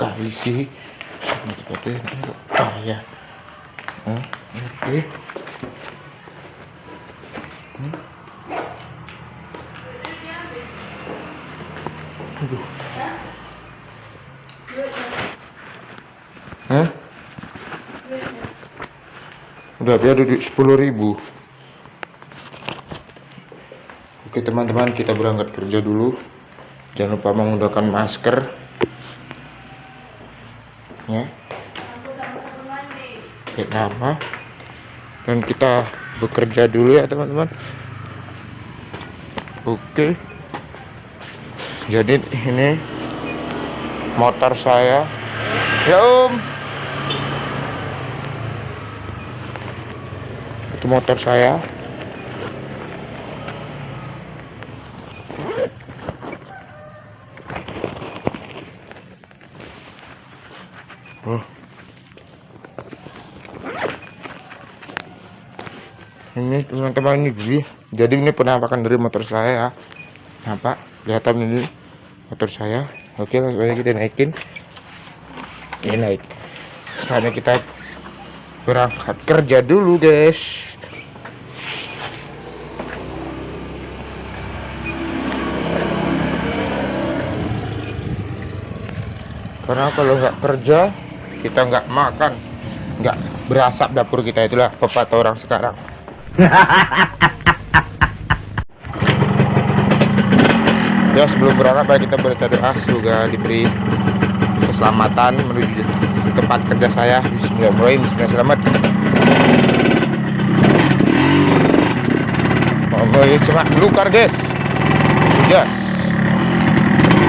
sekali sih. Ya. Oke. Aduh. Udah biar duit 10.000. Oke teman-teman, kita berangkat kerja dulu. Jangan lupa menggunakan masker ya, pakai nama, dan kita bekerja dulu ya teman-teman. Oke, jadi ini motor saya ya itu motor saya. Ini teman-teman, ini jadi ini penampakan dari motor saya ya. Nampak kelihatan ini motor saya. Oke, langsung aja kita naikin. Ini naik. Sekarang kita berangkat kerja dulu guys. Karena kalau nggak kerja kita nggak makan, nggak berasap dapur kita. Itulah pepatah orang sekarang. Ya, sebelum berangkat mari kita berdoa, semoga diberi keselamatan menuju tempat kerja saya. Bismillahirrahmanirrahim. Selamat. Oh, semak belukar guys. Gas.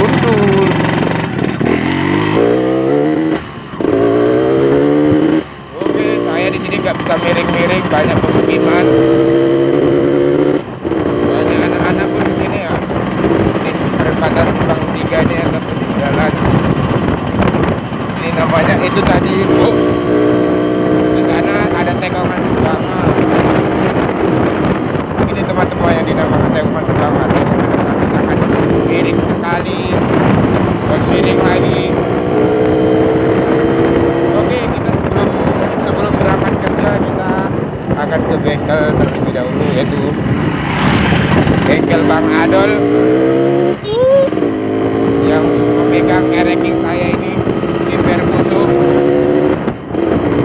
Kuntul. Oke, saya di sini nggak bisa miring-miring, banyak pemukiman. Banyak anak-anak pun di sini ya. Daripada Simpang 3 ini ataupun di jalan. Ini namanya itu tadi di sana ada tegongan Sebangat. Ini teman-teman yang dinamakan tegongan Sebangat. Tegongan sangat-sangat miring sekali dan miring lagi. Oke, kita sebelum berangkat kerja kita akan ke bengkel terlebih dahulu, yaitu bengkel Bang Adol yang memegang ranking saya ini di Permusuh.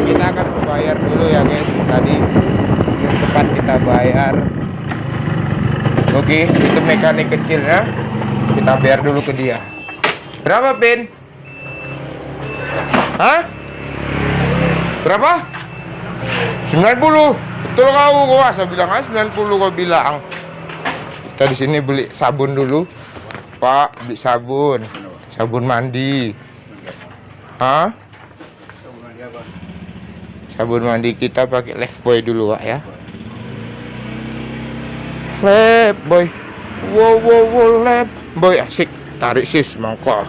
Kita akan bayar dulu ya guys, tadi yang sempat kita bayar. Oke, itu mekanik kecilnya, kita bayar dulu ke dia. Berapa Pin? Hah? Berapa? 90. Betul kau saya bilang aja 90 kau bilang. Kita di sini beli sabun dulu. Pak, beli sabun. Sabun mandi. Hah? Sabun mandi kita pakai Lifebuoy dulu, Pak ya. Lifebuoy. Wow, Lifebuoy asik. Tarik sis, mongko.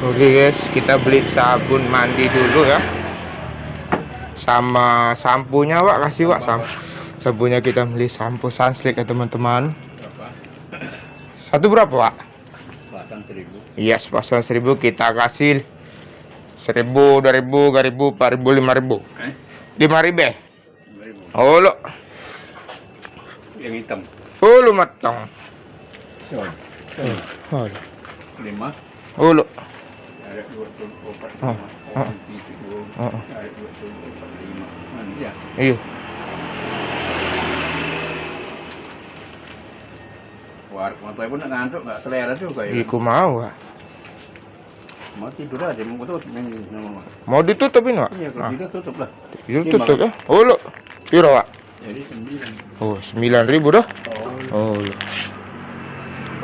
Oke guys, kita beli sabun mandi dulu ya. Sama sampunya, Pak, kasih Pak. Sabunnya kita beli sampo Sunsilk ya teman-teman. Satu berapa Pak? Sepasang 1.000. Iya, sepasang 1.000 kita kasih 1.000, 2.000, 3.000, 4.000, 5.000. 5.000. 5.000. Oh lo. Yang hitam. Oh lo matang. Soal. Oh lo. 5. Oh lo. Ada 24. Oh. Ada 24. Mana dia? Iya. Motor pun nak ngantuk, nggak selera juga ya. Iku mau Pak. Mau tidur aja, mau tutup. Mau ditutupin Pak? Iya, kalau tidak tutup lah. Tutup ya. Oh lo. Piro Pak? Jadi 9. Oh 9.000 dah. Oh lo.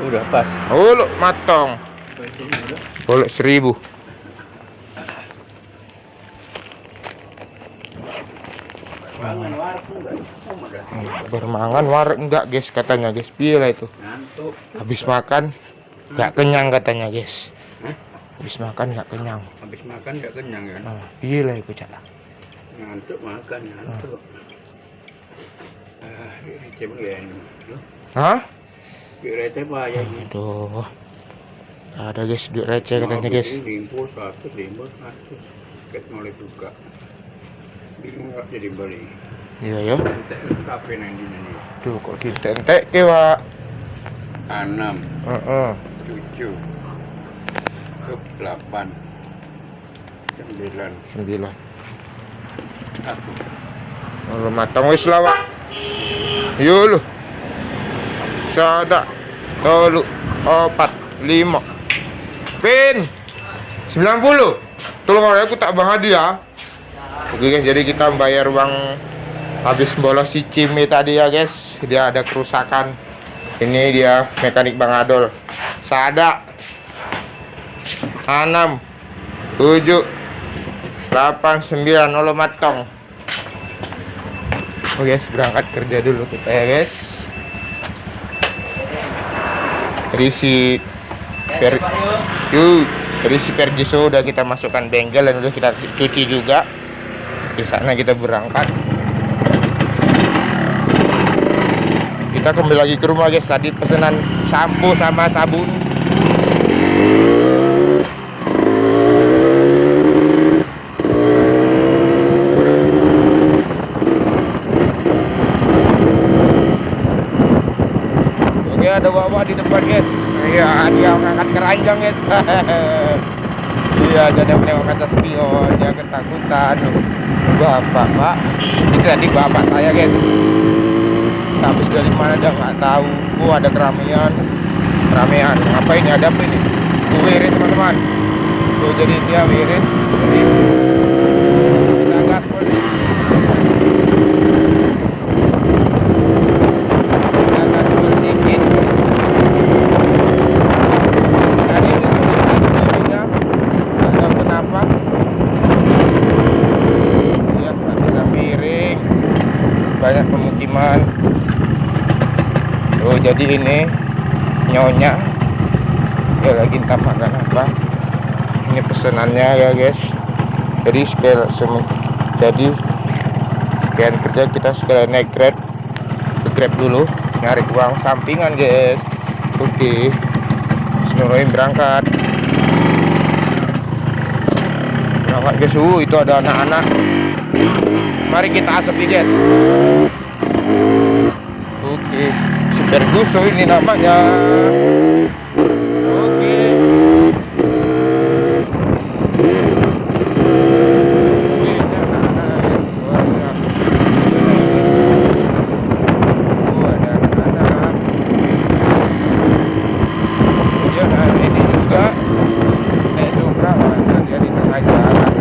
Udah pas. Oh lo matang. Boleh 1.000. Bermangan warak enggak guys katanya guys. Piye lah itu? Ngantuk. Habis makan enggak kenyang katanya guys. Habis makan enggak kenyang. Habis makan nggak kenyang kan? Piye lah itu cak. Ngantuk makan ngantuk. Coba ya ini. Hah? Kira-kira apa ya ini? Aduh. Ada guys, duit receh katanya guys. Limpul 100, limpul 100. Ket mulai buka. Bingung nggak jadi beli. Iya ya. Kita kafe nanti nih. Tuh kok ditentek ke Pak. 6, Heeh. 7, 8, 9, 9. 1. Kalau matang wis lah, Pak. Yo lu. Sada. Tolu. 4, 5. Pin. 90. Tolong aku tak bang hadiah. Oke guys, jadi kita bayar uang habis bolos si Cimi tadi ya guys. Dia ada kerusakan. Ini dia mekanik Bang Adol. Sada. 6, 7, 8, 9. Olo matong. Oke guys, berangkat kerja dulu kita ya guys. Jadi si Pergiso udah kita masukkan bengkel dan udah kita cuci juga. Di sana kita berangkat. Kita kembali lagi ke rumah guys. Tadi pesanan sampo sama sabun. Oke, ada bawa di depan guys. Iya, dia ngangkat keranjang guys. Iya, dia menengok kaca spion, dia ketakutan. Bapak, Pak. Itu tadi bapak saya guys. Habis dari mana dia nggak tahu. Ada keramaian. Ngapain ini? Ada apa ini? Wirid teman-teman. Tuh jadi dia wirid. Jadi kita gaspol. Kita gaspol dikit. Tadi ini tulisannya nggak tahu kenapa. Dia nggak bisa miring. Banyak pemukiman. Oh jadi ini nyonya dia lagi entah makan apa. Ini pesenannya ya guys. Jadi sekian kerja kita sekalian naik Grab. Ke Grab dulu nyari uang sampingan guys. Oke. Bismillahirrahmanirrahim, berangkat guys. Itu ada anak-anak. Mari kita asepi guys. Oke, Super Guso ini namanya. Oke. Ada anak-anak. Kemudian ini juga naik Supra, dia di tengah jalan.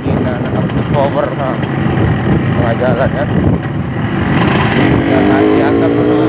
Ini anak power tengah jalan kan. Jangan di atap dulu.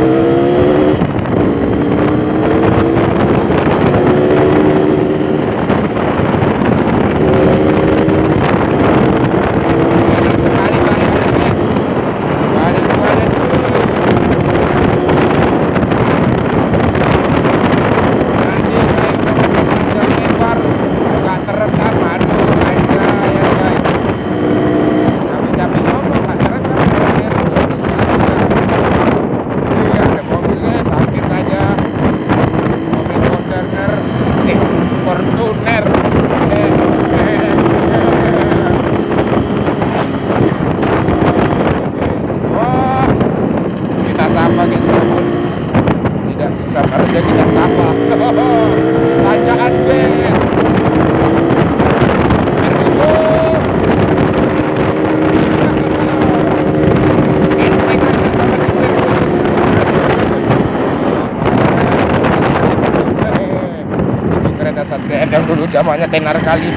Yang dulu zamannya tenar kali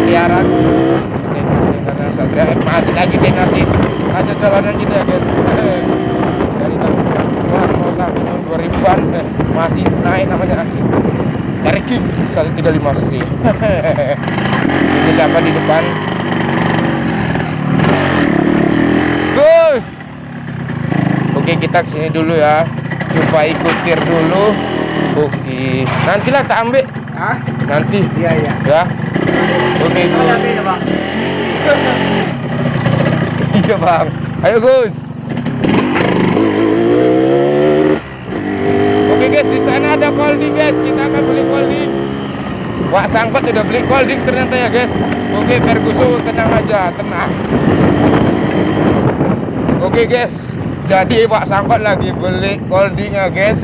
miliaran. Satria masih lagi tenar sih. Ada jalanan gitu ya guys. Dari tahun 90-an mau sampai tahun 2000-an masih naik namanya. RQ 135 cc. Ini siapa di depan? Gus. Oke, kita kesini dulu ya. Coba ikutir dulu. Oke, nantilah tak ambil. Hah? Nanti. Iya. Ya. Oke, Gus. Bang. Iya, Bang. Ayo, Gus. Oke, guys, di sana ada ada colding guys, kita akan beli colding. Wak Sangkot udah beli colding ternyata ya guys. Oke Ferguson, tenang aja, tenang. Oke guys, jadi Wak Sangkot lagi beli colding ya guys.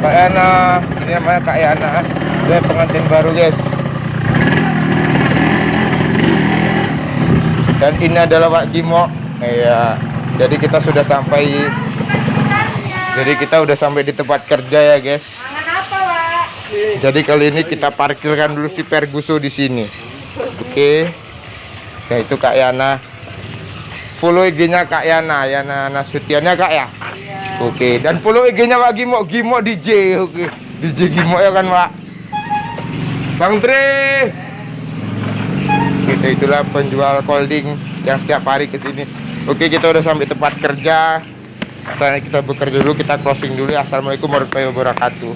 Kak Yana, ini namanya Kak Yana, dia pengantin baru guys. Dan ini adalah Wak Gimo. Iya, jadi kita sudah sampai. Jadi kita udah sampai di tempat kerja ya guys. Jadi kali ini kita parkirkan dulu si Ferguson di sini. Oke. Nah itu Kak Yana. Follow IG-nya Kak Yana, Yana Nasutionnya Kak ya. Oke. Dan follow IG-nya Wak Gimo, Gimo DJ. Oke. DJ Gimo ya kan Wak. Bang Tre. Kita itulah penjual colding yang setiap hari ke sini. Oke, kita udah sampai tempat kerja. Sekarang kita bekerja dulu, kita closing dulu. Assalamualaikum warahmatullahi wabarakatuh.